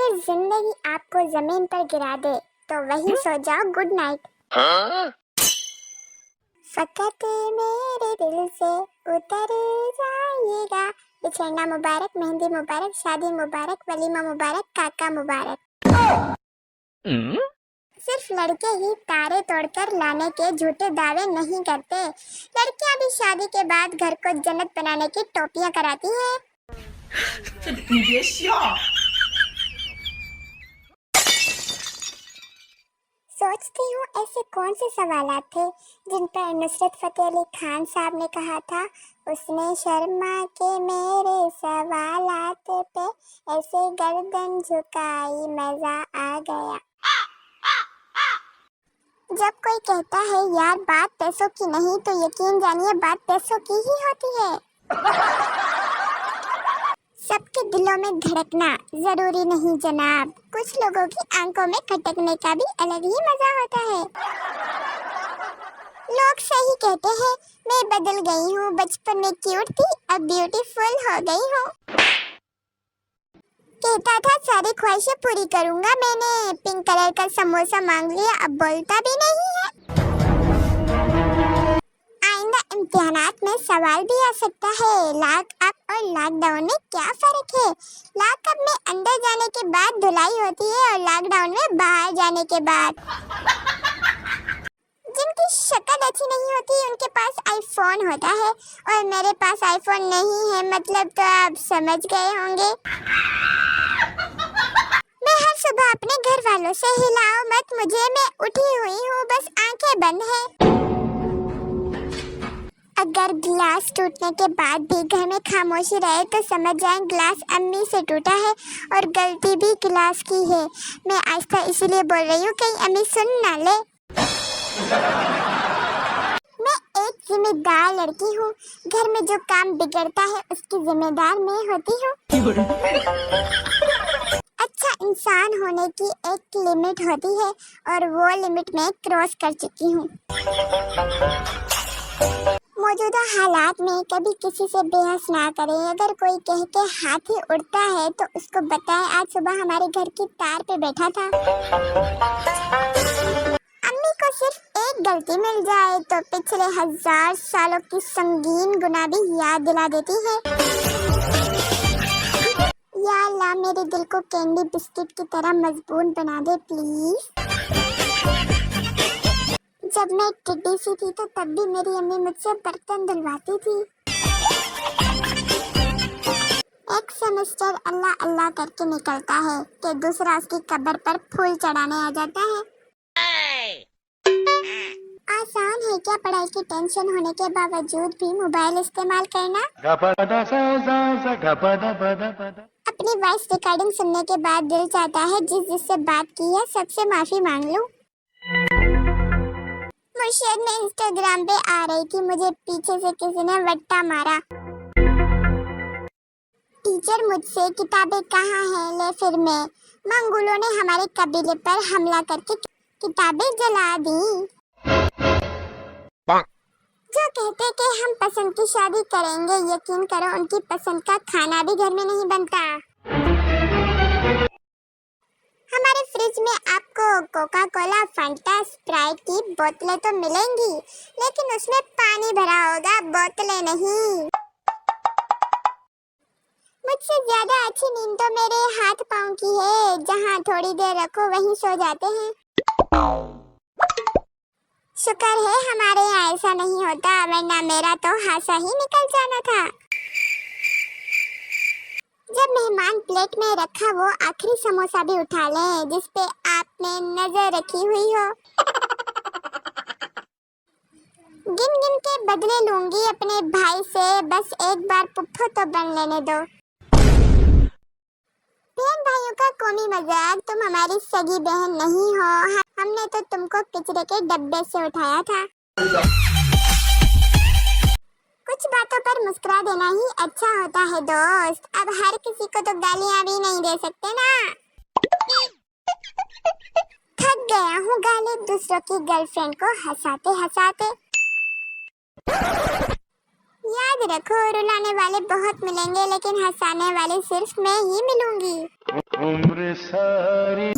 अगर जिंदगी आपको जमीन पर गिरा दे तो वही सो जाओ गुड नाइट। फकत मेरे दिल से उतर जाइएगा, बिछड़ना मुबारक, मेहंदी मुबारक, शादी मुबारक, वलीमा मुबारक, काका मुबारक। सिर्फ लड़के ही तारे तोड़कर लाने के झूठे दावे नहीं करते, लड़कियां भी शादी के बाद घर को जन्नत बनाने की टोपियां कराती हैं। सोचती हूँ ऐसे कौन से सवालात थे जिन पर नुसरत फतेह अली खान साहब ने कहा था, उसने शर्मा के मेरे सवालात पे ऐसे गर्दन झुकाई मजा आ गया। जब कोई कहता है यार बात पैसों की नहीं, तो यकीन जानिए बात पैसों की ही होती है। सबके दिलों में धड़कना जरूरी नहीं जनाब, कुछ लोगों की आंखों में खटकने का भी अलग ही मजा होता है। लोग सही कहते हैं, मैं बदल गई हूँ, बचपन में क्यूट थी अब ब्यूटीफुल हो गई हूँ। कहता था सारी ख्वाहिशें पूरी करूँगा, मैंने पिंक कलर का समोसा मांग लिया, अब बोलता भी नहीं है। आइंदा इम्तिहानात में सवाल भी आ सकता है, लॉक अप और लॉकडाउन में क्या फर्क है? लॉकअप में अंदर जाने के बाद धुलाई होती है और लॉकडाउन में बाहर जाने के बाद। जिनकी शक्ल अच्छी नहीं होती उनके पास आईफोन होता है और मेरे पास आईफोन नहीं है, मतलब तो आप समझ गए होंगे। मैं हर सुबह अपने घर वालों से हिलाओ मत मुझे, मैं उठी हुई हूँ, बस आंखें बंद हैं। अगर गिलास टूटने के बाद भी घर में खामोशी रहे तो समझ जाएं गिलास अम्मी से टूटा है और गलती भी गिलास की है। मैं आहिस्ता इसलिए बोल रही हूँ कहीं अम्मी सुन ना ले। मैं एक जिम्मेदार लड़की हूँ, घर में जो काम बिगड़ता है उसकी जिम्मेदार मैं होती हूँ। अच्छा इंसान होने की एक लिमिट होती है और वो लिमिट मैं क्रॉस कर चुकी हूँ। मौजूदा हालात में कभी किसी से बहस ना करें, अगर कोई कह के हाथी उड़ता है तो उसको बताएं आज सुबह हमारे घर की तार पे बैठा था। अम्मी को सिर्फ एक गलती मिल जाए तो पिछले 1000 सालों की संगीन गुनाह भी याद दिला देती है। या अल्लाह मेरे दिल को कैंडी बिस्किट की तरह मजबूत बना दे प्लीज। जब मैं टिड्डी सी थी तो तब भी मेरी अम्मी मुझसे बर्तन धुलवाती थी। एक सेमेस्टर अल्लाह अल्लाह करके निकलता है कि दूसरा उसकी कब्र पर फूल चढ़ाने आ जाता है। आसान है क्या पढ़ाई की टेंशन होने के बावजूद भी मोबाइल इस्तेमाल करना? अपनी वॉइस रिकॉर्डिंग सुनने के बाद दिल चाहता है जिससे बात की है सबसे माफी मांग लूं। मुर्शिद में इंस्टाग्राम पे आ रही थी, मुझे पीछे से किसी ने वट्टा मारा। टीचर मुझसे किताबें कहाँ हैं? ले फिर मैं, मंगोलों ने हमारे कबीले पर हमला करके किताबें जला दी। जो कहते कि हम पसंद की शादी करेंगे, यकीन करो उनकी पसंद का खाना भी घर में नहीं बनता। हमारे फ्रिज में आपको कोका कोला, फंटा, स्प्राइट की बोतलें तो मिलेंगी, लेकिन उसमें पानी भरा होगा, बोतलें नहीं। मुझसे ज्यादा अच्छी नींद तो मेरे हाथ पाँव की है, जहाँ थोड़ी देर रखो वहीं सो जाते हैं। शुक्र है हमारे यहाँ ऐसा नहीं होता, वरना मेरा तो हासा ही निकल जाना था। जब मेहमान प्लेट में रखा वो आखिरी समोसा भी उठा लें जिस पे आपने नजर रखी हुई हो। गिन गिन के बदले लूंगी अपने भाई से, बस एक बार पुप्पो तो बन लेने दो। बहन भाइयों का कौमी मजाक, तुम हमारी सगी बहन नहीं हो, हमने तो तुमको पिंजरे के डब्बे से उठाया था। कुछ बातों पर मुस्कुरा देना ही अच्छा होता है दोस्त, अब हर किसी को तो गालियां भी नहीं दे सकते ना। थक गया हूँ गाली दूसरों की गर्लफ्रेंड को हंसाते हंसाते। याद रखो रुलाने वाले बहुत मिलेंगे, लेकिन हंसाने वाले सिर्फ मैं ही मिलूंगी। सारी